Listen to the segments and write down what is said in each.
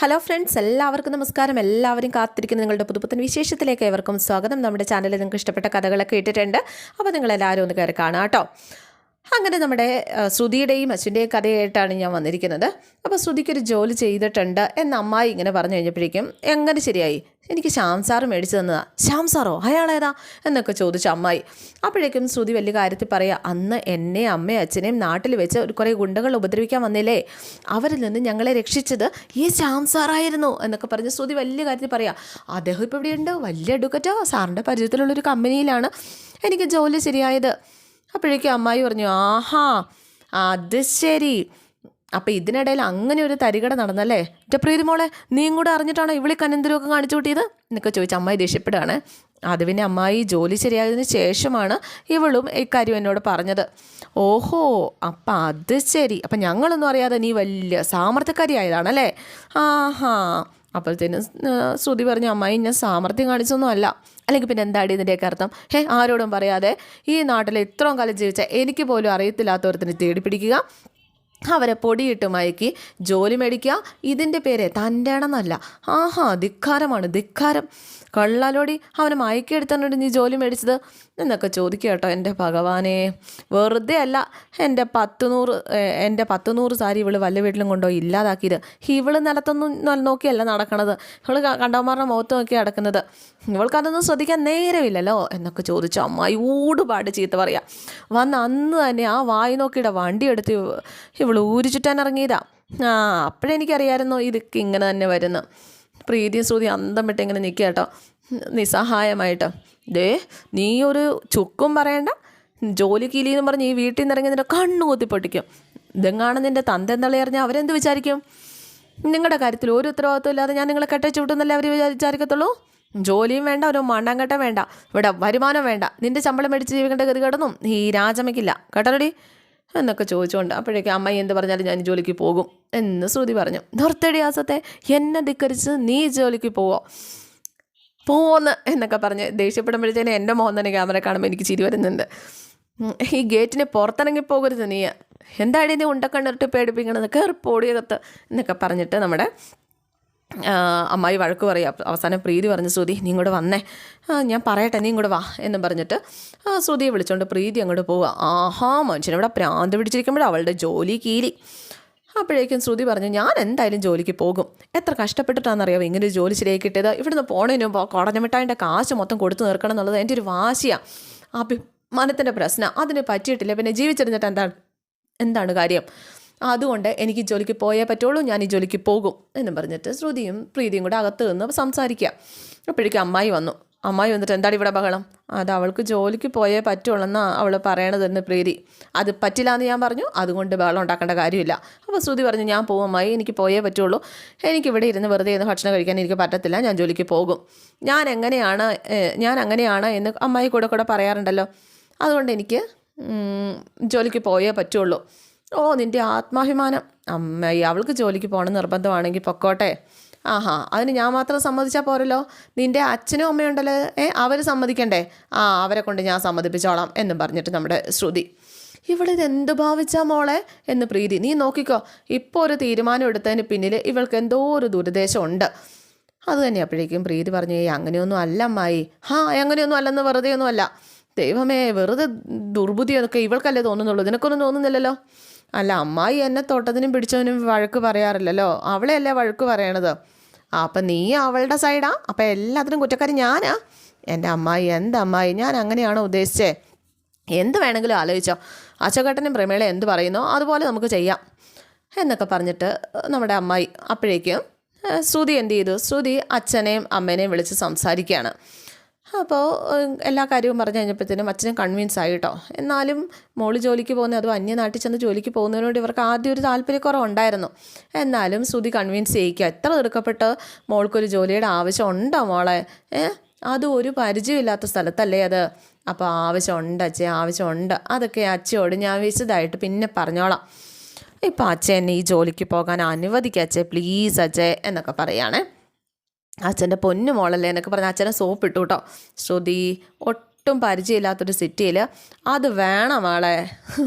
Hello friends, എല്ലാവർക്കും നമസ്കാരം. എല്ലാവരും കാത്തിരിക്കുന്ന നിങ്ങളുടെ പുതുപുത്തൻ വിശേഷത്തിലേക്ക് ഏവർക്കും സ്വാഗതം. നമ്മുടെ ചാനലിൽ നിങ്ങൾക്ക് ഇഷ്ടപ്പെട്ട കഥകളൊക്കെ ഇട്ടിട്ടുണ്ട്. അപ്പോൾ നിങ്ങളെല്ലാവരും ഒന്ന് കയറി കാണാം കേട്ടോ. അങ്ങനെ നമ്മുടെ ശ്രുതിയുടെയും അശ്വിൻ്റെയും കഥയായിട്ടാണ് ഞാൻ വന്നിരിക്കുന്നത്. അപ്പോൾ ശ്രുതിക്കൊരു ജോലി ചെയ്തിട്ടുണ്ട് എന്ന് അമ്മായി ഇങ്ങനെ പറഞ്ഞു കഴിഞ്ഞപ്പോഴേക്കും എങ്ങനെ ശരിയായി, എനിക്ക് ശ്യാം സാറ് മേടിച്ചു തന്നതാ. ശ്യാം സാറോ, അയാളേതാ എന്നൊക്കെ ചോദിച്ചു അമ്മായി. അപ്പോഴേക്കും ശ്രുതി വലിയ കാര്യത്തിൽ പറയുക, അന്ന് എന്നെ അമ്മയും അച്ഛനെയും നാട്ടിൽ വെച്ച് ഒരു കുറേ ഗുണ്ടകൾ ഉപദ്രവിക്കാൻ വന്നില്ലേ, അവരിൽ നിന്ന് ഞങ്ങളെ രക്ഷിച്ചത് ഈ ശ്യാം സാറായിരുന്നു എന്നൊക്കെ പറഞ്ഞ് ശ്രുതി വലിയ കാര്യത്തിൽ പറയുക. അദ്ദേഹം ഇപ്പോൾ ഇവിടെയുണ്ട്, വലിയ അഡ്വക്കറ്റോ, സാറിൻ്റെ പരിചയത്തിലുള്ളൊരു കമ്പനിയിലാണ് എനിക്ക് ജോലി ശരിയായത്. അപ്പോഴേക്കും അമ്മായി പറഞ്ഞു, ആഹാ അത് ശരി, അപ്പം ഇതിനിടയിൽ അങ്ങനെ ഒരു തരികട നടന്നല്ലേ. എൻ്റെ പ്രീതി മോളെ, നീയും കൂടെ അറിഞ്ഞിട്ടാണോ ഇവിളി കനന്തരമൊക്കെ കാണിച്ചു കൂട്ടിയത് എന്നൊക്കെ ചോദിച്ച് അമ്മായി ദേഷ്യപ്പെടുകയാണ്. അത് പിന്നെ അമ്മായി ജോലി ശരിയായതിന് ശേഷമാണ് ഇവളും ഇക്കാര്യം എന്നോട് പറഞ്ഞത്. ഓഹോ, അപ്പം അത് ശരി, അപ്പം ഞങ്ങളൊന്നും അറിയാതെ നീ വലിയ സാമർത്ഥ്യക്കാരിയായതാണല്ലേ. ആഹാ. അപ്പോഴത്തേനും ശ്രുതി പറഞ്ഞു, അമ്മായി ഞാൻ സാമർത്ഥ്യം കാണിച്ചൊന്നും അല്ല. അല്ലെങ്കിൽ പിന്നെ എന്താടി ഇതിൻ്റെയൊക്കെ അർത്ഥം? ആരോടും പറയാതെ ഈ നാട്ടിൽ ഇത്രയും കാലം ജീവിച്ച എനിക്ക് പോലും അറിയത്തില്ലാത്തവരത്തിന് തേടി പിടിക്കുക, അവരെ പൊടിയിട്ട് മയക്കി ജോലി മേടിക്കുക, ഇതിൻ്റെ പേര് തൻ്റെ ആണെന്നല്ല. ആഹാ, ധിക്കാരമാണ്, ധിക്കാരം. കള്ളാലോടി, അവനെ മയക്കിയെടുത്താണ്ട് നീ ജോലി മേടിച്ചത് എന്നൊക്കെ ചോദിക്കുക കേട്ടോ. എൻ്റെ ഭഗവാനെ, വെറുതെ അല്ല എൻ്റെ 100 സാരി ഇവള് വല്ല വീട്ടിലും കൊണ്ടോ ഇല്ലാതാക്കിയത്. ഇവള് നിലത്തൊന്നും നോക്കിയല്ല നടക്കണത്, ഇവള് കണ്ടവന്മാരുടെ മുഖത്ത് നോക്കി നടക്കുന്നത്. ഇവൾക്കതൊന്നും ശ്രദ്ധിക്കാൻ നേരമില്ലല്ലോ എന്നൊക്കെ ചോദിച്ചു അമ്മായി ഊടുപാട് ചീത്ത പറയാം. വന്ന് അന്ന് തന്നെ ആ വായി നോക്കിയുടെ വണ്ടി എടുത്ത് ഇവൾ ഊരി ചുറ്റാൻ ഇറങ്ങിയതാ. അപ്പോഴെനിക്കറിയാമായിരുന്നു ഇതൊക്കെ ഇങ്ങനെ തന്നെ വരുന്നു. പ്രീതിയും ശ്രുതി അന്തം വിട്ട് ഇങ്ങനെ നിൽക്കുക കേട്ടോ, നിസ്സഹായമായിട്ട്. നീ ഒരു ചുക്കും പറയണ്ട, ജോലി കീലിയെന്ന് പറഞ്ഞ് ഈ വീട്ടിൽ നിന്ന് ഇറങ്ങി നിന്റെ കണ്ണു കുത്തി പൊട്ടിക്കും. ഇതെങ്ങാണ് നിൻ്റെ തന്ത എന്തളി അറിഞ്ഞാൽ അവരെന്ത് വിചാരിക്കും? നിങ്ങളുടെ കാര്യത്തിൽ ഒരു ഉത്തരവാദിത്വം ഇല്ലാതെ ഞാൻ നിങ്ങളെ കെട്ടച്ചു വിട്ടുന്നല്ലേ അവർ വിചാരിക്കത്തുള്ളൂ. ജോലിയും വേണ്ട, ഒരു മണ്ണാങ്കട്ടം വേണ്ട, ഇവിടെ വരുമാനം വേണ്ട, നിൻ്റെ ശമ്പളം മേടിച്ച് ജീവിക്കേണ്ട ഗതികേടൊന്നും ഈ രാജമ്മയ്ക്കില്ല കേട്ടോടി എന്നൊക്കെ ചോദിച്ചുകൊണ്ട്. അപ്പോഴേക്കും അമ്മായി എന്ത് പറഞ്ഞാലും ഞാൻ ജോലിക്ക് പോകും എന്ന് ശ്രുതി പറഞ്ഞു. നിർത്തടി ആസത്തെ, എന്നെ ധിക്കരിച്ച് നീ ജോലിക്ക് പോന്ന് എന്നൊക്കെ പറഞ്ഞ് ദേഷ്യപ്പെടുമ്പോഴത്തേനും എൻ്റെ മോഹൻ തന്നെ ക്യാമറ കാണുമ്പോൾ എനിക്ക് ചിരി വരുന്നുണ്ട്. ഈ ഗേറ്റിന് പുറത്തിറങ്ങി പോകരുത് നീ, എന്താടി നീ ഉണ്ടക്കണ്ണിട്ട് പേടിപ്പിക്കണത്, കയറിപ്പോടിയകത്ത് എന്നൊക്കെ പറഞ്ഞിട്ട് നമ്മുടെ അമ്മായി വഴക്ക് പറയുക. അവസാനം പ്രീതി പറഞ്ഞു, ശ്രുതി നീ ഇങ്ങോട്ട് വന്നേ, ഞാൻ പറയട്ടെ, നീ ഇങ്ങോട്ട് വാ എന്ന് പറഞ്ഞിട്ട് ശ്രുതിയെ വിളിച്ചുകൊണ്ട് പ്രീതി അങ്ങോട്ട് പോവുക. ആഹാ, മനുഷ്യനിവിടെ പ്രാന്ത് പിടിച്ചിരിക്കുമ്പോഴും അവളുടെ ജോലി കീലി. അപ്പോഴേക്കും ശ്രുതി പറഞ്ഞു, ഞാൻ എന്തായാലും ജോലിക്ക് പോകും. എത്ര കഷ്ടപ്പെട്ടിട്ടാണെന്നറിയാമോ ഇങ്ങനെ ഒരു ജോലി ശരിയായി കിട്ടിയത്. ഇവിടുന്ന് പോണതിന് മുമ്പ് കുടഞ്ഞമിട്ടായൻ്റെ കാശ് മൊത്തം കൊടുത്തു തീർക്കണം എന്നുള്ളത് എൻ്റെ ഒരു വാശിയാണ്, അഭിമാനത്തിൻ്റെ പ്രശ്നം. അതിന് പറ്റിയിട്ടില്ല, പിന്നെ ജീവിച്ചിരുന്നിട്ട് എന്താണ് കാര്യം? അതുകൊണ്ട് എനിക്ക് ജോലിക്ക് പോയേ പറ്റുള്ളൂ, ഞാൻ ഈ ജോലിക്ക് പോകും എന്നും പറഞ്ഞിട്ട് ശ്രുതിയും പ്രീതിയും കൂടെ അകത്ത് നിന്ന് സംസാരിക്കുക. അപ്പോഴേക്കും അമ്മായി വന്നിട്ട് എന്താണ് ഇവിടെ ബഹളം? അത് അവൾക്ക് ജോലിക്ക് പോയേ പറ്റുള്ളൂന്നാണ് അവൾ പറയണതെന്ന് പ്രീതി. അത് പറ്റില്ല എന്ന് ഞാൻ പറഞ്ഞു, അതുകൊണ്ട് ബഹളം ഉണ്ടാക്കേണ്ട കാര്യമില്ല. അപ്പോൾ ശ്രുതി പറഞ്ഞു, ഞാൻ പോകും അമ്മായി, എനിക്ക് പോയേ പറ്റുള്ളൂ, എനിക്കിവിടെ ഇരുന്ന് വെറുതെ ഇരുന്ന് ഭക്ഷണം കഴിക്കാൻ എനിക്ക് പറ്റത്തില്ല, ഞാൻ ജോലിക്ക് പോകും. ഞാൻ അങ്ങനെയാണ് എന്ന് അമ്മായി കൂടെ പറയാറുണ്ടല്ലോ, അതുകൊണ്ട് എനിക്ക് ജോലിക്ക് പോയേ പറ്റുള്ളൂ. ഓ, നിൻ്റെ ആത്മാഭിമാനം. അമ്മയെ, അവൾക്ക് ജോലിക്ക് പോകണം നിർബന്ധമാണെങ്കിൽ പൊക്കോട്ടെ. ആഹാ, അതിന് ഞാൻ മാത്രം സമ്മതിച്ചാൽ പോരല്ലോ, നിൻ്റെ അച്ഛനും അമ്മയുണ്ടല്ലോ, അവർ സമ്മതിക്കണ്ടേ? അവരെ കൊണ്ട് ഞാൻ സമ്മതിപ്പിച്ചോളാം എന്നും പറഞ്ഞിട്ട് നമ്മുടെ ശ്രുതി. ഇവളിതെന്ത് ഭാവിച്ചാ മോളെ എന്ന് പ്രീതി. നീ നോക്കിക്കോ, ഇപ്പോൾ ഒരു തീരുമാനം എടുത്തതിന് പിന്നിൽ ഇവൾക്ക് എന്തോ ഒരു ദുരുദ്ദേശമുണ്ട്. അത് തന്നെ. അപ്പോഴേക്കും പ്രീതി പറഞ്ഞു, അങ്ങനെയൊന്നും അല്ല അമ്മായി. അങ്ങനെയൊന്നും അല്ലെന്ന് വെറുതെ ഒന്നും അല്ല. ദൈവമേ, വെറുതെ ദുർബുദ്ധിയൊക്കെ ഇവൾക്കല്ലേ തോന്നുന്നുള്ളൂ, ഇതിനൊക്കൊന്നും തോന്നുന്നില്ലല്ലോ. അല്ല, അമ്മായി എന്നെ തൊട്ടതിനും പിടിച്ചവനും വഴക്ക് പറയാറില്ലല്ലോ, അവളെയല്ലേ വഴക്ക് പറയണത്. അപ്പം നീ അവളുടെ സൈഡാ, അപ്പം എല്ലാത്തിനും കുറ്റക്കാരി ഞാനാ? എൻ്റെ അമ്മായി, എന്തമ്മായി, ഞാൻ അങ്ങനെയാണോ ഉദ്ദേശിച്ചേ? എന്ത് വേണമെങ്കിലും ആലോചിച്ചോ, അച്ചോക്കേട്ടനും പ്രമേള എന്ത് പറയുന്നോ അതുപോലെ നമുക്ക് ചെയ്യാം എന്നൊക്കെ പറഞ്ഞിട്ട് നമ്മുടെ അമ്മായി. അപ്പോഴേക്കും ശ്രുതി എന്ത് ചെയ്തു? ശ്രുതി അച്ഛനെയും അമ്മേനെയും വിളിച്ച് സംസാരിക്കുകയാണ്. അപ്പോൾ എല്ലാ കാര്യവും പറഞ്ഞു കഴിഞ്ഞപ്പോഴത്തേനും അച്ഛനും കൺവിൻസ് ആയി കേട്ടോ. എന്നാലും മോള് ജോലിക്ക് പോകുന്നത്, അതും അന്യനാട്ടിൽ ചെന്ന് ജോലിക്ക് പോകുന്നതിനോട് ഇവർക്ക് ആദ്യം ഒരു താല്പര്യക്കുറവുണ്ടായിരുന്നു. എന്നാലും ശ്രുതി കൺവിൻസ് ചെയ്യിക്കുക, എത്ര തിടുക്കപ്പെട്ട് മോൾക്കൊരു ജോലിയുടെ ആവശ്യം ഉണ്ടോ മോളെ? അതും ഒരു പരിചയമില്ലാത്ത സ്ഥലത്തല്ലേ അത്. അപ്പോൾ ആവശ്യമുണ്ട് അച്ഛേ, ആവശ്യമുണ്ട്, അതൊക്കെ അച്ഛയോട് ഞാൻ വിശദമായിട്ട് പിന്നെ പറഞ്ഞോളാം. ഇപ്പോൾ അച്ഛൻ എന്നെ ഈ ജോലിക്ക് പോകാൻ അനുവദിക്കുക അച്ഛേ, പ്ലീസ് അച്ഛേ എന്നൊക്കെ പറയുകയാണേ. അച്ഛൻ്റെ പൊന്നു മോളല്ലേ എന്നൊക്കെ പറഞ്ഞ് അച്ഛനെ സോപ്പിട്ടു കേട്ടോ. ശ്രുതി ഒട്ടും പരിചയമില്ലാത്തൊരു സിറ്റിയിൽ അത് വേണം ആളെ,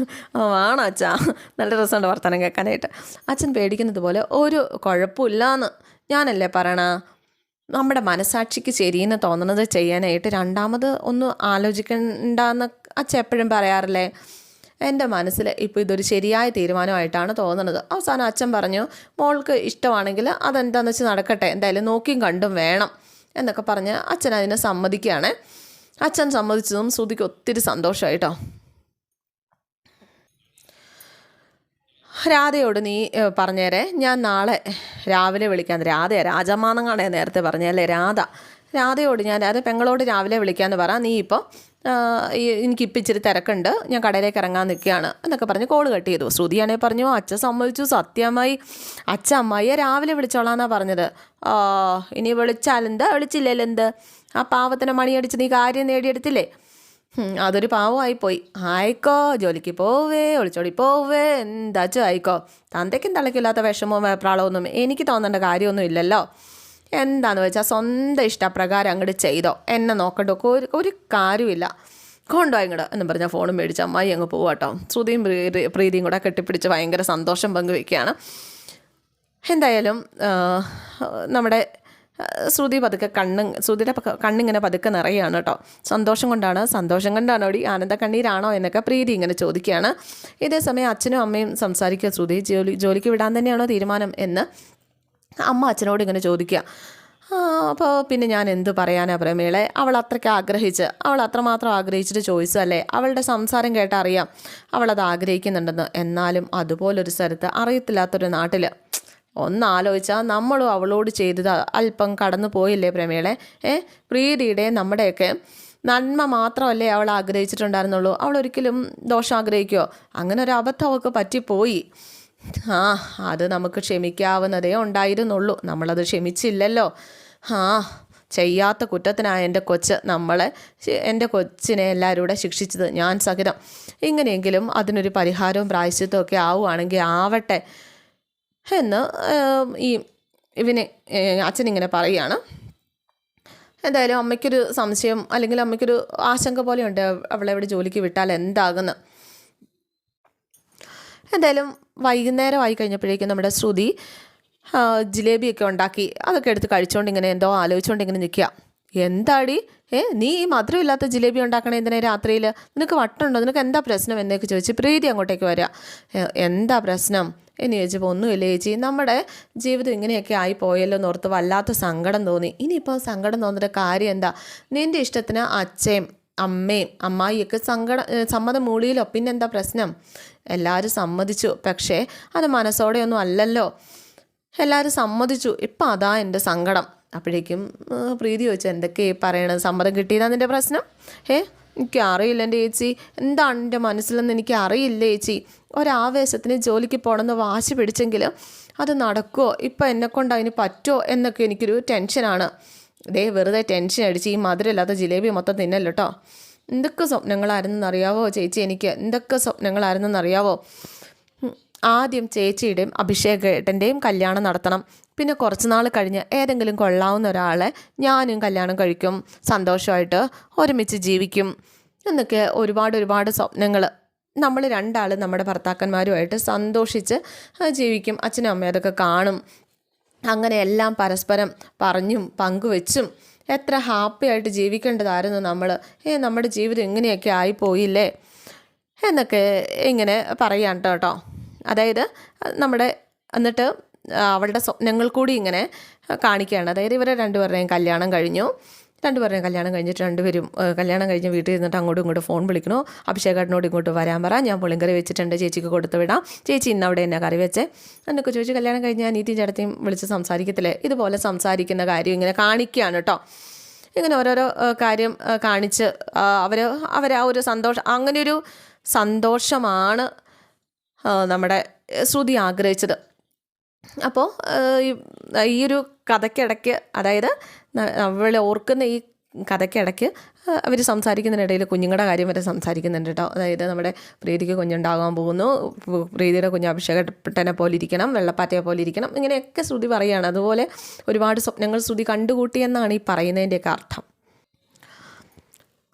വേണം അച്ഛാ. നല്ല രസമുണ്ട് വർത്തമാനം കേൾക്കാനായിട്ട്. അച്ഛൻ പേടിക്കുന്നത് പോലെ ഒരു കുഴപ്പമില്ലാന്ന് ഞാനല്ലേ പറയണ, നമ്മുടെ മനസാക്ഷിക്ക് ശരിയെന്ന് തോന്നുന്നത് ചെയ്യാനായിട്ട് രണ്ടാമത് ഒന്നും ആലോചിക്കണ്ടെന്ന് അച്ഛൻ എപ്പോഴും പറയാറില്ലേ. എൻ്റെ മനസ്സിൽ ഇപ്പോൾ ഇതൊരു ശരിയായ തീരുമാനമായിട്ടാണ് തോന്നുന്നത്. അവസാനം അച്ഛൻ പറഞ്ഞു, മോൾക്ക് ഇഷ്ടമാണെങ്കിൽ അതെന്താണെന്ന് വെച്ച് നടക്കട്ടെ, എന്തായാലും നോക്കിയും കണ്ടും വേണം എന്നൊക്കെ പറഞ്ഞ് അച്ഛൻ അതിനെ സമ്മതിക്കുകയാണ്. അച്ഛൻ സമ്മതിച്ചതും ശ്രുതിക്ക് ഒത്തിരി സന്തോഷമായിട്ടോ. രാധയോട് നീ പറഞ്ഞേരെ, ഞാൻ നാളെ രാവിലെ വിളിക്കാൻ. രാജമാണെന്നാണ് നേരത്തെ പറഞ്ഞല്ലേ, രാധയോട് ഞാൻ പെങ്ങളോട് രാവിലെ വിളിക്കാമെന്ന് പറ. നീ ഇപ്പോൾ എനിക്കിപ്പോൾ ഇച്ചിരി തിരക്കുണ്ട്, ഞാൻ കടയിലേക്ക് ഇറങ്ങാൻ നിൽക്കുകയാണ് എന്നൊക്കെ പറഞ്ഞ് കോൾ കട്ട് ചെയ്തു. ശ്രുതിയാണെങ്കിൽ പറഞ്ഞു, അച്ഛൻ സമ്മതിച്ചു, സത്യമായി അച്ഛൻ അമ്മായിയെ രാവിലെ വിളിച്ചോളാന്നാണ് പറഞ്ഞത്. ഇനി വിളിച്ചാലെന്ത്, വിളിച്ചില്ലേലെന്ത്, ആ പാവത്തിന് മണിയടിച്ച് നീ കാര്യം നേടിയെടുത്തില്ലേ, അതൊരു പാവമായിപ്പോയി. ആയിക്കോ, ജോലിക്ക് പോവേ, ഒളിച്ചോടി പോവേ, എന്താച്ചും ആയിക്കോ. തന്തയ്ക്കും തള്ളയ്ക്കില്ലാത്ത വിഷമവും വെപ്രാളമൊന്നും എനിക്ക് തോന്നേണ്ട കാര്യമൊന്നും ഇല്ലല്ലോ. എന്താണെന്ന് വെച്ചാൽ സ്വന്തം ഇഷ്ടപ്രകാരം അങ്ങോട്ട് ചെയ്തോ, എന്നെ നോക്കണ്ടോ, ഒരു കാര്യമില്ല, കൊണ്ടുപോയി ഇങ്ങോട്ട് എന്നും പറഞ്ഞാൽ ഫോണും മേടിച്ച് അമ്മായി അങ്ങ് പോവാട്ടോ. ശ്രുതിയും പ്രീതിയും കൂടെ കെട്ടിപ്പിടിച്ച് ഭയങ്കര സന്തോഷം പങ്കുവയ്ക്കുകയാണ്. എന്തായാലും നമ്മുടെ ശ്രുതിയുടെ കണ്ണിങ്ങനെ പതുക്കെ നിറയുകയാണ് കേട്ടോ. സന്തോഷം കൊണ്ടാണോ ഓടി, ആനന്ദ കണ്ണീരാണോ എന്നൊക്കെ പ്രീതി ഇങ്ങനെ ചോദിക്കുകയാണ്. ഇതേസമയം അച്ഛനും അമ്മയും സംസാരിക്കുക, ശ്രുതി ജോലിക്ക് വിടാൻ തന്നെയാണോ തീരുമാനം എന്ന് അമ്മ അച്ഛനോട് ഇങ്ങനെ ചോദിക്കുക. അപ്പോൾ പിന്നെ ഞാൻ എന്ത് പറയാനാ പ്രമേളെ, അവൾ അത്രമാത്രം ആഗ്രഹിച്ചിട്ട് ചോദിച്ചതല്ലേ, അവളുടെ സംസാരം കേട്ടറിയാം അവളത് ആഗ്രഹിക്കുന്നുണ്ടെന്ന്. എന്നാലും അതുപോലൊരു സ്ഥലത്ത്, അറിയത്തില്ലാത്തൊരു നാട്ടിൽ, ഒന്നാലോചിച്ചാൽ നമ്മളും അവളോട് ചെയ്തത് അല്പം കടന്നു പോയില്ലേ പ്രമേളെ. പ്രീതിയുടെ നമ്മുടെയൊക്കെ നന്മ മാത്രമല്ലേ അവൾ ആഗ്രഹിച്ചിട്ടുണ്ടായിരുന്നുള്ളൂ. അവൾ ഒരിക്കലും ദോഷം ആഗ്രഹിക്കുമോ? അങ്ങനെ ഒരു അബദ്ധം അവൾക്ക് പറ്റിപ്പോയി. അത് നമുക്ക് ക്ഷമിക്കാവുന്നതേ ഉണ്ടായിരുന്നുള്ളൂ, നമ്മളത് ക്ഷമിച്ചില്ലല്ലോ. ചെയ്യാത്ത കുറ്റത്തിനായ എൻ്റെ കൊച്ചിനെ എല്ലാവരും കൂടെ ശിക്ഷിച്ചത് ഞാൻ സഹിതം. ഇങ്ങനെയെങ്കിലും അതിനൊരു പരിഹാരവും പ്രായശ്ചിത്തമൊക്കെ ആവുകയാണെങ്കിൽ ആവട്ടെ എന്ന് അച്ഛനിങ്ങനെ പറയുകയാണ്. എന്തായാലും അമ്മയ്ക്കൊരു സംശയം, അല്ലെങ്കിൽ അമ്മയ്ക്കൊരു ആശങ്ക പോലെയുണ്ട്, അവളെവിടെ ജോലിക്ക് വിട്ടാൽ എന്താകുന്നു. എന്തായാലും വൈകുന്നേരമായി കഴിഞ്ഞപ്പോഴേക്കും നമ്മുടെ ശ്രുതി ജിലേബിയൊക്കെ ഉണ്ടാക്കി അതൊക്കെ എടുത്ത് കഴിച്ചുകൊണ്ട് ഇങ്ങനെ എന്തോ ആലോചിച്ചുകൊണ്ട് ഇങ്ങനെ നിൽക്കുക. എന്താടി നീ ഈ മധുരമില്ലാത്ത ജിലേബി ഉണ്ടാക്കണേ എന്തിനാ രാത്രിയിൽ, നിനക്ക് വട്ടുണ്ടോ, നിനക്ക് എന്താ പ്രശ്നം എന്നൊക്കെ ചോദിച്ച് പ്രീതി അങ്ങോട്ടേക്ക് വരിക. എന്താ പ്രശ്നം എന്ന് ചോദിച്ചപ്പോൾ ഒന്നുമില്ല ചേച്ചി, നമ്മുടെ ജീവിതം ഇങ്ങനെയൊക്കെ ആയിപ്പോയല്ലോ എന്നോർത്ത് വല്ലാത്ത സങ്കടം തോന്നി. ഇനിയിപ്പോൾ സങ്കടം തോന്നുന്ന കാര്യം എന്താ, നിൻ്റെ ഇഷ്ടത്തിന് അച്ഛയും അമ്മയും അമ്മായിയൊക്കെ സമ്മതം മൂളിയിലോ, പിന്നെന്താ പ്രശ്നം? എല്ലാവരും സമ്മതിച്ചു, പക്ഷേ അത് മനസ്സോടെയൊന്നും അല്ലല്ലോ. എല്ലാവരും സമ്മതിച്ചു, ഇപ്പം അതാ എൻ്റെ സങ്കടം. അപ്പോഴേക്കും പ്രീതി ചോദിച്ചു, എന്തൊക്കെയാണ് പറയണത്, സമ്മതം കിട്ടിയതാണ് നിൻ്റെ പ്രശ്നം? എനിക്കറിയില്ല എൻ്റെ ചേച്ചി, എന്താണ് എൻ്റെ മനസ്സിലെന്ന് എനിക്കറിയില്ല ചേച്ചി. ഒരാവേശത്തിന് ജോലിക്ക് പോകണമെന്ന് വാശി പിടിച്ചെങ്കിൽ അത് നടക്കുമോ, ഇപ്പം എന്നെക്കൊണ്ട് അതിന് പറ്റുമോ എന്നൊക്കെ എനിക്കൊരു ടെൻഷനാണ്. വെറുതെ ടെൻഷൻ അടിച്ച് ഈ മധുരമില്ലാത്ത ജിലേബി മൊത്തം തിന്നല്ലോ കേട്ടോ. എന്തൊക്കെ സ്വപ്നങ്ങളായിരുന്നെന്നറിയാവോ ചേച്ചി, എനിക്ക് എന്തൊക്കെ സ്വപ്നങ്ങളായിരുന്നെന്നറിയാവോ. ആദ്യം ചേച്ചിയുടെയും അഭിഷേകേട്ടൻ്റെയും കല്യാണം നടത്തണം, പിന്നെ കുറച്ച് നാൾ കഴിഞ്ഞ് ഏതെങ്കിലും കൊള്ളാവുന്ന ഒരാളെ ഞാനും കല്യാണം കഴിക്കും, സന്തോഷമായിട്ട് ഒരുമിച്ച് ജീവിക്കും എന്നൊക്കെ ഒരുപാട് സ്വപ്നങ്ങൾ. നമ്മൾ രണ്ടാളും നമ്മുടെ ഭർത്താക്കന്മാരുമായിട്ട് സന്തോഷിച്ച് ജീവിക്കും. അച്ഛനും അമ്മയും അതൊക്കെ കാണും. അങ്ങനെയെല്ലാം പരസ്പരം പറഞ്ഞും പങ്കുവെച്ചും എത്ര ഹാപ്പി ആയിട്ട് ജീവിക്കേണ്ടതായിരുന്നു നമ്മൾ. നമ്മുടെ ജീവിതം ഇങ്ങനെയൊക്കെ ആയിപ്പോയില്ലേ എന്നൊക്കെ ഇങ്ങനെ പറയാൻ കേട്ടോ. അതായത് എന്നിട്ട് അവളുടെ സ്വപ്നങ്ങൾ കൂടി ഇങ്ങനെ കാണിക്കുകയാണ്. അതായത് ഇവരെ രണ്ടുപേരുടെയും കല്യാണം കഴിഞ്ഞിട്ട് രണ്ടുപേരും കല്യാണം കഴിഞ്ഞ് വീട്ടിൽ ഇരുന്നിട്ട് അങ്ങോട്ടും ഇങ്ങോട്ടും ഫോൺ വിളിക്കണോ, അഭിഷേകേട്ടനോട് ഇങ്ങോട്ട് വരാൻ പറ, ഞാൻ പുളിങ്കറി വെച്ചിട്ടുണ്ട്, ചേച്ചിക്ക് കൊടുത്തു വിടാം, ചേച്ചി ഇന്ന് അവിടെ എന്നെ കറി വെച്ചേ എന്നൊക്കെ ചോദിച്ച് കല്യാണം കഴിഞ്ഞ് അനീതിയും ചേട്ടത്തെയും വിളിച്ച് സംസാരിക്കത്തില്ലേ, ഇതുപോലെ സംസാരിക്കുന്ന കാര്യം ഇങ്ങനെ കാണിക്കുകയാണ് കേട്ടോ. ഇങ്ങനെ ഓരോരോ കാര്യം കാണിച്ച് അവർ ആ ഒരു അങ്ങനെയൊരു സന്തോഷമാണ് നമ്മുടെ ശ്രുതി ആഗ്രഹിച്ചത്. അപ്പോൾ ഈ ഒരു കഥയ്ക്കിടയ്ക്ക്, അതായത് അവൾ ഓർക്കുന്ന ഈ കഥയ്ക്കിടയ്ക്ക് അവർ സംസാരിക്കുന്നതിനിടയിൽ കുഞ്ഞുങ്ങളുടെ കാര്യം വരെ സംസാരിക്കുന്നുണ്ട് കേട്ടോ. അതായത് നമ്മുടെ പ്രീതിക്ക് കുഞ്ഞുണ്ടാകാൻ പോകുന്നു, പ്രീതിയുടെ കുഞ്ഞ് അഭിഷേകപ്പെട്ടനെ പോലെ ഇരിക്കണം, വെള്ളപ്പാറ്റയെ പോലെ ഇരിക്കണം, ഇങ്ങനെയൊക്കെ ശ്രുതി പറയുകയാണ്. അതുപോലെ ഒരുപാട് സ്വപ്നങ്ങൾ ശ്രുതി കണ്ടുകൂട്ടിയെന്നാണ് ഈ പറയുന്നതിൻ്റെയൊക്കെ അർത്ഥം.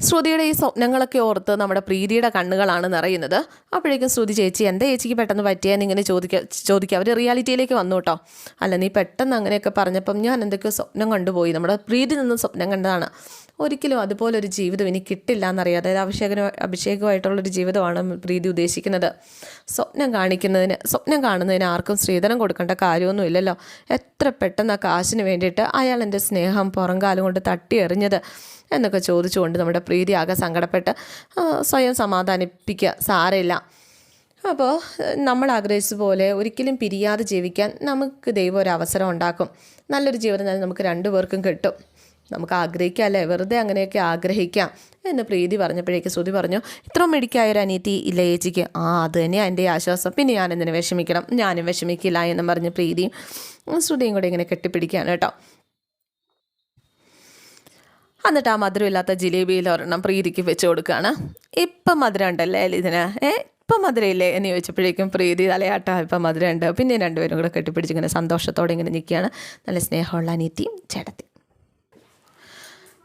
ശ്രുതിയുടെ ഈ സ്വപ്നങ്ങളൊക്കെ ഓർത്ത് നമ്മുടെ പ്രീതിയുടെ കണ്ണുകളാണ് നിറയുന്നത്. അപ്പോഴേക്കും ശ്രുതി ചേച്ചി എന്താ ചേച്ചിക്ക് പെട്ടെന്ന് പറ്റിയെന്ന് ഇങ്ങനെ ചോദിക്കുക. അവർ റിയാലിറ്റിയിലേക്ക് വന്നു കേട്ടോ. അല്ല നീ പെട്ടെന്ന് അങ്ങനെയൊക്കെ പറഞ്ഞപ്പം ഞാൻ എന്തൊക്കെയോ സ്വപ്നം കണ്ടുപോയി. നമ്മുടെ പ്രീതി നിന്ന് സ്വപ്നം കണ്ടതാണ്. ഒരിക്കലും അതുപോലൊരു ജീവിതം ഇനി കിട്ടില്ല എന്നറിയാം. അതായത് അഭിഷേകമായിട്ടുള്ളൊരു ജീവിതമാണ് പ്രീതി ഉദ്ദേശിക്കുന്നത്. സ്വപ്നം കാണുന്നതിന് ആർക്കും സ്ത്രീധനം കൊടുക്കേണ്ട കാര്യമൊന്നും ഇല്ലല്ലോ. എത്ര പെട്ടെന്ന് ആ കാശിന് വേണ്ടിയിട്ട് അയാൾ എൻ്റെ സ്നേഹം പുറംകാലം കൊണ്ട് തട്ടി എറിഞ്ഞത് എന്നൊക്കെ ചോദിച്ചുകൊണ്ട് നമ്മുടെ പ്രീതി ആകെ സങ്കടപ്പെട്ട് സ്വയം സമാധാനിപ്പിക്കുക. സാരമില്ല, അപ്പോൾ നമ്മൾ ആഗ്രഹിച്ചതുപോലെ ഒരിക്കലും പിരിയാതെ ജീവിക്കാൻ നമുക്ക് ദൈവം ഒരു അവസരം ഉണ്ടാക്കും. നല്ലൊരു ജീവിതം നമുക്ക് രണ്ടുപേർക്കും കിട്ടും. നമുക്ക് ആഗ്രഹിക്കാമല്ലേ, വെറുതെ അങ്ങനെയൊക്കെ ആഗ്രഹിക്കാം എന്ന് പ്രീതി പറഞ്ഞപ്പോഴേക്ക് ശ്രുതി പറഞ്ഞു, ഇത്രയും മെഡിക്കായൊരു അനീതി ഇല്ല ചേച്ചിക്ക്. അത് തന്നെയാണ് എൻ്റെ ആശ്വാസം. പിന്നെ ഞാൻ എന്തിനു വിഷമിക്കണം, ഞാനും വിഷമിക്കില്ല എന്നും പറഞ്ഞ് പ്രീതിയും ശ്രുതിയും കൂടെ ഇങ്ങനെ കെട്ടിപ്പിടിക്കുകയാണ് കേട്ടോ. എന്നിട്ട് ആ മധുരമില്ലാത്ത ജിലേബിയിൽ ഒരെണ്ണം പ്രീതിക്ക് വെച്ച് കൊടുക്കുകയാണ്. ഇപ്പം മധുരം ഉണ്ടല്ലേ ഇതിന്, ഇപ്പം മധുരയില്ലേ എന്ന് ചോദിച്ചപ്പോഴേക്കും പ്രീതി തലയാട്ട ഇപ്പം മധുരം ഉണ്ട്. പിന്നെ രണ്ടുപേരും കൂടെ കെട്ടിപ്പിടിച്ച് ഇങ്ങനെ സന്തോഷത്തോടെ ഇങ്ങനെ നിൽക്കുകയാണ്. നല്ല സ്നേഹമുള്ള അനീതിയും ചേട്ടത്തി.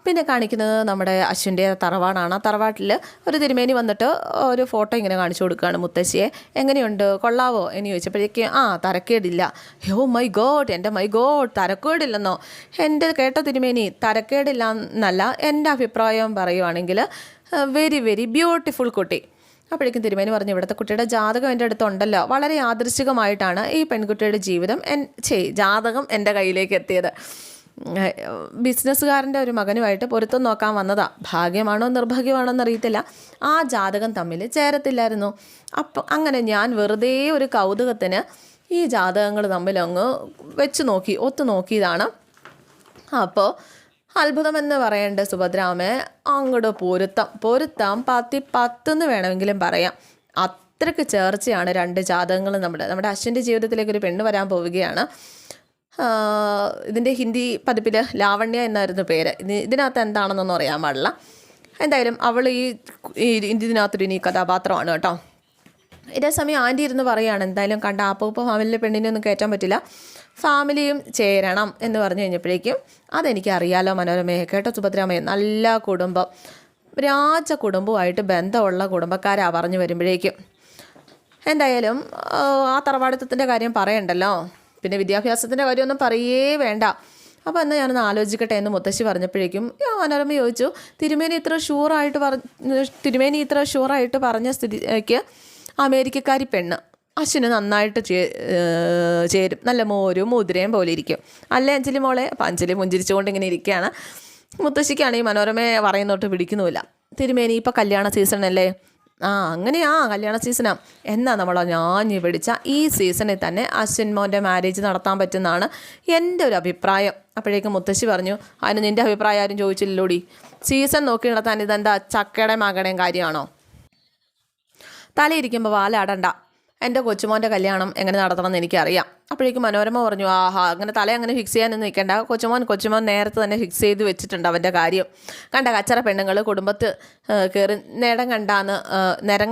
പിന്നെ കാണിക്കുന്നത് നമ്മുടെ അശ്വിൻ്റെ തറവാടാണ്. തറവാട്ടിൽ ഒരു തിരുമേനി വന്നിട്ട് ഒരു ഫോട്ടോ ഇങ്ങനെ കാണിച്ചു കൊടുക്കുകയാണ് മുത്തശ്ശിയെ. എങ്ങനെയുണ്ട്, കൊള്ളാവോ എന്ന് ചോദിച്ചപ്പോഴേക്ക് തരക്കേടില്ല. മൈ ഗോഡ്, എൻ്റെ മൈ ഗോഡ്, തരക്കേടില്ലെന്നോ? എൻ്റെ കേട്ട തിരുമേനി, തരക്കേടില്ല എന്നല്ല, എൻ്റെ അഭിപ്രായം പറയുവാണെങ്കിൽ വെരി വെരി ബ്യൂട്ടിഫുൾ കുട്ടി. അപ്പോഴേക്കും തിരുമേനി പറഞ്ഞു, ഇവിടുത്തെ കുട്ടിയുടെ ജാതകം എൻ്റെ അടുത്തുണ്ടല്ലോ. വളരെ യാദൃശ്ചികമായിട്ടാണ് ഈ പെൺകുട്ടിയുടെ ജാതകം എൻ്റെ കയ്യിലേക്ക് എത്തിയത്. ബിസിനസ്സുകാരൻ്റെ ഒരു മകനുമായിട്ട് പൊരുത്തം നോക്കാൻ വന്നതാ. ഭാഗ്യമാണോ നിർഭാഗ്യമാണോ എന്നറിയത്തില്ല, ആ ജാതകം തമ്മിൽ ചേരത്തില്ലായിരുന്നു. അപ്പം അങ്ങനെ ഞാൻ വെറുതെ ഒരു കൗതുകത്തിന് ഈ ജാതകങ്ങൾ തമ്മിൽ അങ്ങ് ഒത്തു നോക്കിയതാണ്. അപ്പോൾ അത്ഭുതമെന്ന് പറയേണ്ട സുഭദ്രാമേ, അങ്ങോട്ട് പൊരുത്തം 10 വേണമെങ്കിലും പറയാം. അത്രയ്ക്ക് ചേർച്ചയാണ് രണ്ട് ജാതകങ്ങളും. നമ്മുടെ അശ്വിൻ്റെ ജീവിതത്തിലേക്ക് ഒരു പെണ്ണ് വരാൻ പോവുകയാണ്. ഇതിൻ്റെ ഹിന്ദി പതിപ്പിൽ ലാവണ്യ എന്നായിരുന്നു പേര്. ഇതിനകത്ത് എന്താണെന്നൊന്നും അറിയാൻ പാടില്ല. എന്തായാലും അവൾ ഈ ഇതിനകത്തൊരു ഇനി കഥാപാത്രമാണ് കേട്ടോ. ഇതേസമയം ആൻറ്റി ഇരുന്ന് പറയുകയാണ്, എന്തായാലും കണ്ട അപ്പൂപ്പ ഫാമിലിയിലെ പെണ്ണിനെ ഒന്നും കയറ്റാൻ പറ്റില്ല, ഫാമിലിയും ചേരണം എന്ന് പറഞ്ഞു കഴിഞ്ഞപ്പോഴേക്കും അതെനിക്ക് അറിയാലോ മനോരമയെ. കേട്ടോ സുഭദ്രാമയെ, നല്ല കുടുംബം, രാജ കുടുംബമായിട്ട് ബന്ധമുള്ള കുടുംബക്കാരാണ് പറഞ്ഞു വരുമ്പോഴേക്കും. എന്തായാലും ആ തറവാടിത്തത്തിൻ്റെ കാര്യം പറയണ്ടല്ലോ, പിന്നെ വിദ്യാഭ്യാസത്തിൻ്റെ കാര്യമൊന്നും പറയേ വേണ്ട. അപ്പോൾ എന്നാൽ ഞാനൊന്ന് ആലോചിക്കട്ടെ എന്ന് മുത്തശ്ശി പറഞ്ഞപ്പോഴേക്കും മനോരമ ചോദിച്ചു, തിരുമേനി ഇത്ര ഷൂറായിട്ട് പറഞ്ഞ സ്ഥിതിക്ക് അമേരിക്കക്കാരി പെണ്ണ് അശ്വിന് നന്നായിട്ട് ചേരും, നല്ല മോരും മുതിരയും പോലെ ഇരിക്കും അല്ലേ അഞ്ജലി മോളെ? അപ്പം അഞ്ജലി പുഞ്ചിരിച്ചുകൊണ്ട് ഇങ്ങനെ ഇരിക്കുകയാണ്. മുത്തശ്ശിക്കാണെങ്കിൽ മനോരമയെ പറയുന്നോട്ട് പിടിക്കുന്നുമില്ല. തിരുമേനി ഇപ്പോൾ കല്യാണ സീസണല്ലേ? അങ്ങനെയാ, കല്യാണ സീസണാണ്. എന്നാൽ നമ്മൾ ഞാഞ്ഞ് പിടിച്ച ഈ സീസണിൽ തന്നെ അശ്വിൻ മോൻ്റെ മാരേജ് നടത്താൻ പറ്റുന്നതാണ് എൻ്റെ ഒരു അഭിപ്രായം. അപ്പോഴേക്കും മുത്തശ്ശി പറഞ്ഞു, അതിന് നിൻ്റെ അഭിപ്രായം ആരും ചോദിച്ചില്ലല്ലോടി, സീസൺ നോക്കി നടത്താൻ ഇതെന്താ ചക്കയുടെയും മകടേയും കാര്യമാണോ? തലയിരിക്കുമ്പോൾ വാലാടണ്ട, എൻ്റെ കൊച്ചുമോൻ്റെ കല്യാണം എങ്ങനെ നടത്തണമെന്ന് എനിക്കറിയാം. അപ്പോഴേക്കും മനോരമ പറഞ്ഞു, അങ്ങനെ അങ്ങനെ ഫിക്സ് ചെയ്യാനൊന്നും നിൽക്കേണ്ട, കൊച്ചുമോൻ നേരത്തെ തന്നെ ഫിക്സ് ചെയ്ത് വെച്ചിട്ടുണ്ട് അവൻ്റെ കാര്യം. കണ്ട കച്ചറ പെണ്ണുങ്ങൾ കുടുംബത്ത് കയറി നിരം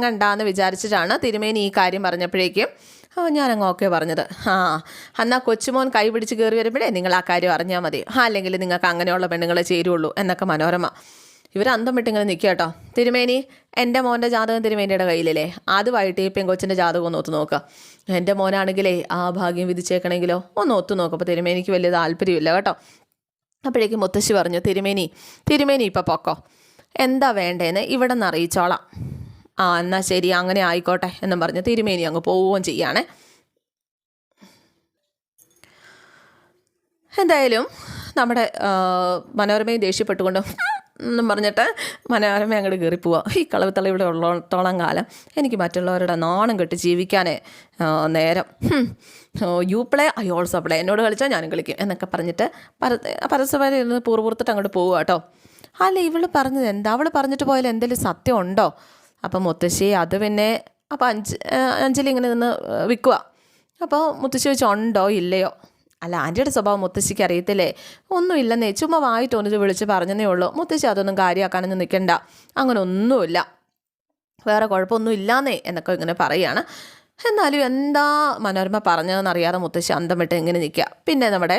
കണ്ടാന്ന് വിചാരിച്ചിട്ടാണ് തിരുമേനി ഈ കാര്യം പറഞ്ഞപ്പോഴേക്കും ഞാനങ്ങ് ഓക്കെ പറഞ്ഞത്. എന്നാൽ കൊച്ചുമോൻ കൈ പിടിച്ച് കയറി വരുമ്പോഴേ നിങ്ങൾ ആ കാര്യം അറിഞ്ഞാൽ മതി, അല്ലെങ്കിൽ നിങ്ങൾക്ക് അങ്ങനെയുള്ള പെണ്ണുങ്ങളെ ചേരുള്ളൂ എന്നൊക്കെ മനോരമ. ഇവർ അന്തം വിട്ടിങ്ങനെ നിൽക്കുക കേട്ടോ. തിരുമേനി, എൻ്റെ മോൻ്റെ ജാതകം തിരുമേനിയുടെ കയ്യിലല്ലേ, അതുമായിട്ട് ഈ പെങ്കൊച്ചിൻ്റെ ജാതകം ഒന്ന് ഒത്തു നോക്കുക. എൻ്റെ മോനാണെങ്കിലേ ആ ഭാഗ്യം വിധിച്ചേക്കണമെങ്കിലോ ഒന്ന് ഒത്തു നോക്കും. അപ്പോൾ തിരുമേനിക്ക് വലിയ താല്പര്യമില്ല കേട്ടോ. അപ്പോഴേക്കും മുത്തശ്ശി പറഞ്ഞു, തിരുമേനി ഇപ്പോൾ പൊക്കോ, എന്താ വേണ്ടതെന്ന് ഇവിടെ നിന്ന് അറിയിച്ചോളാം. എന്നാൽ ശരി, അങ്ങനെ ആയിക്കോട്ടെ എന്നും പറഞ്ഞ് തിരുമേനി അങ്ങ് പോവുകയും ചെയ്യുകയാണേ. എന്തായാലും നമ്മുടെ മനോരമയും ദേഷ്യപ്പെട്ടുകൊണ്ട് എന്നും പറഞ്ഞിട്ട് മനോരമ അങ്ങോട്ട് കയറിപ്പോവുക. ഈ കളവത്തള ഇവിടെ ഉള്ളത്തോളം കാലം എനിക്ക് മറ്റുള്ളവരുടെ നാണം കെട്ടി ജീവിക്കാനേ നേരം. You play I also play, എന്നോട് കളിച്ചാൽ ഞാനും കളിക്കും എന്നൊക്കെ പറഞ്ഞിട്ട് പരസ്പരം ഇരുന്ന് പൂർവ്വത്തിട്ട് അങ്ങോട്ട് പോവുക കേട്ടോ. അല്ല, ഇവൾ പറഞ്ഞത് എന്താ? അവൾ പറഞ്ഞിട്ട് പോയാൽ എന്തെങ്കിലും സത്യം ഉണ്ടോ? അപ്പം മുത്തശ്ശി അത് പിന്നെ അപ്പം അഞ്ജലി ഇങ്ങനെ നിന്ന് വിൽക്കുക. അപ്പോൾ മുത്തശ്ശി ചോദിച്ചു, ഉണ്ടോ ഇല്ലയോ? അല്ല, ആൻറ്റിയുടെ സ്വഭാവം മുത്തശ്ശിക്ക് അറിയത്തില്ലേ? ഒന്നുമില്ലെന്നേ, ചുമ്മാ വായിട്ടൊന്നിത് വിളിച്ച് പറഞ്ഞതേ ഉള്ളൂ. മുത്തശ്ശി അതൊന്നും കാര്യമാക്കാനൊന്നും നിൽക്കണ്ട, അങ്ങനെ ഒന്നുമില്ല, വേറെ കുഴപ്പമൊന്നും ഇല്ലാന്നേ എന്നൊക്കെ ഇങ്ങനെ പറയുകയാണ്. എന്നാലും എന്താ മനോരമ പറഞ്ഞതെന്നറിയാതെ മുത്തശ്ശി അന്തം വിട്ട് ഇങ്ങനെ നിൽക്കുക. പിന്നെ നമ്മുടെ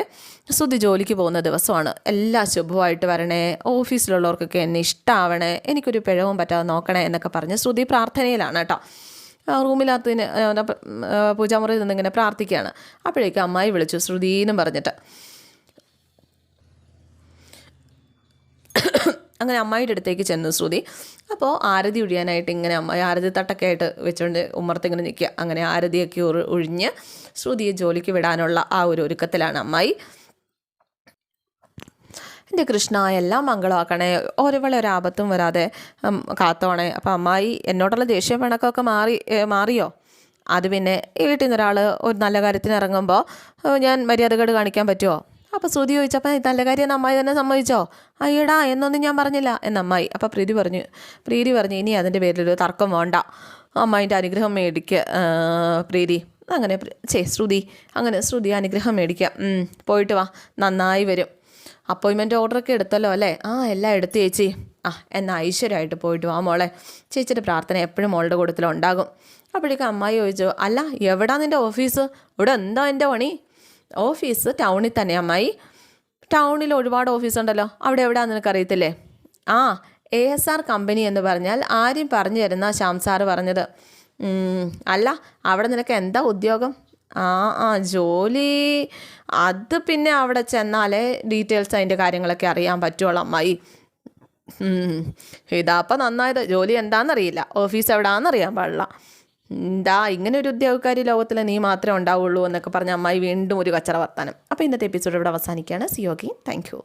ശ്രുതി ജോലിക്ക് പോകുന്ന ദിവസമാണ്. എല്ലാം ശുഭമായിട്ട് വരണേ, ഓഫീസിലുള്ളവർക്കൊക്കെ എന്നെ ഇഷ്ടമാവണേ, എനിക്കൊരു പിഴവും പറ്റാതെ നോക്കണേ എന്നൊക്കെ പറഞ്ഞ് ശ്രുതി പ്രാർത്ഥനയിലാണ് കേട്ടോ. റൂമിനകത്തിന് പൂജാമുറിയിൽ നിന്നിങ്ങനെ പ്രാർത്ഥിക്കുകയാണ്. അപ്പോഴേക്കും അമ്മായി വിളിച്ചു ശ്രുതിയെന്നും പറഞ്ഞിട്ട്. അങ്ങനെ അമ്മായിയുടെ അടുത്തേക്ക് ചെന്നു ശ്രുതി. അപ്പോൾ ആരതി ഒഴിയാനായിട്ട് ഇങ്ങനെ അമ്മായി ആരതി തട്ടൊക്കെ ആയിട്ട് വെച്ചുകൊണ്ട് ഉമ്മർത്തിങ്ങനെ നിൽക്കുക. അങ്ങനെ ആരതിയൊക്കെ ഒഴിഞ്ഞ് ശ്രുതിയെ ജോലിക്ക് വിടാനുള്ള ആ ഒരു ഒരുക്കത്തിലാണ് അമ്മായി. എൻ്റെ കൃഷ്ണ എല്ലാം മംഗളമാക്കണേ, ഒരാപത്തും വരാതെ കാത്തോണേ. അപ്പോൾ അമ്മായി എന്നോടുള്ള ദേഷ്യം പിണക്കമൊക്കെ മാറിയോ? അത് പിന്നെ വീട്ടിൽ നിന്നൊരാൾ ഒരു നല്ല കാര്യത്തിന് ഇറങ്ങുമ്പോൾ ഞാൻ മര്യാദകേട് കാണിക്കാൻ പറ്റുമോ? അപ്പോൾ ശ്രുതി ചോദിച്ചപ്പോൾ നല്ല കാര്യം അമ്മായി തന്നെ സമ്മതിച്ചോ? അയ്യടാ എന്നൊന്നും ഞാൻ പറഞ്ഞില്ല എന്നമ്മായി. അപ്പോൾ പ്രീതി പറഞ്ഞു ഇനി അതിൻ്റെ പേരിലൊരു തർക്കം വേണ്ട, അമ്മായിൻ്റെ അനുഗ്രഹം മേടിക്കുക പ്രീതി. അങ്ങനെ ശ്രുതി അനുഗ്രഹം മേടിക്കുക. പോയിട്ട് വാ, നന്നായി വരും. അപ്പോയിൻമെൻറ്റ് ഓർഡറൊക്കെ എടുത്തല്ലോ അല്ലേ? എല്ലാം എടുത്തു ചേച്ചി. എന്നാൽ ഐശ്വര്യമായിട്ട് പോയിട്ട് വാ മോളെ, ചേച്ചിയുടെ പ്രാർത്ഥന എപ്പോഴും മോളുടെ കൂട്ടത്തിൽ ഉണ്ടാകും. അപ്പോഴേക്കും അമ്മായി ചോദിച്ചു, അല്ല എവിടാ നിൻ്റെ ഓഫീസ്? ഇവിടെ എന്താ എൻ്റെ പണി? ഓഫീസ് ടൗണിൽ തന്നെ അമ്മായി. ടൗണിൽ ഒരുപാട് ഓഫീസുണ്ടല്ലോ, അവിടെ എവിടെയാണെന്ന് നിനക്കറിയത്തില്ലേ? ASR കമ്പനി എന്ന് പറഞ്ഞാൽ ആരും പറഞ്ഞു തരുന്ന ശ്യാം സാറ് പറഞ്ഞത്. അല്ല അവിടെ നിനക്ക് എന്താ ഉദ്യോഗം? ജോലി അത് പിന്നെ അവിടെ ചെന്നാലേ ഡീറ്റെയിൽസ് അതിൻ്റെ കാര്യങ്ങളൊക്കെ അറിയാൻ പറ്റുള്ളൂ അമ്മായി. ഇതാപ്പം നന്നായത്, ജോലി എന്താണെന്നറിയില്ല, ഓഫീസ് എവിടെയാണെന്നറിയാൻ പാടില്ല. ഇങ്ങനെ ഒരു ഉദ്യോഗക്കാരി ലോകത്തിൽ നീ മാത്രമേ ഉണ്ടാവുള്ളൂ എന്നൊക്കെ പറഞ്ഞ അമ്മായി വീണ്ടും ഒരു കച്ചറ വർത്താനം. അപ്പോൾ ഇന്നത്തെ എപ്പിസോഡ് ഇവിടെ അവസാനിക്കുകയാണ്. C you again. Thank you.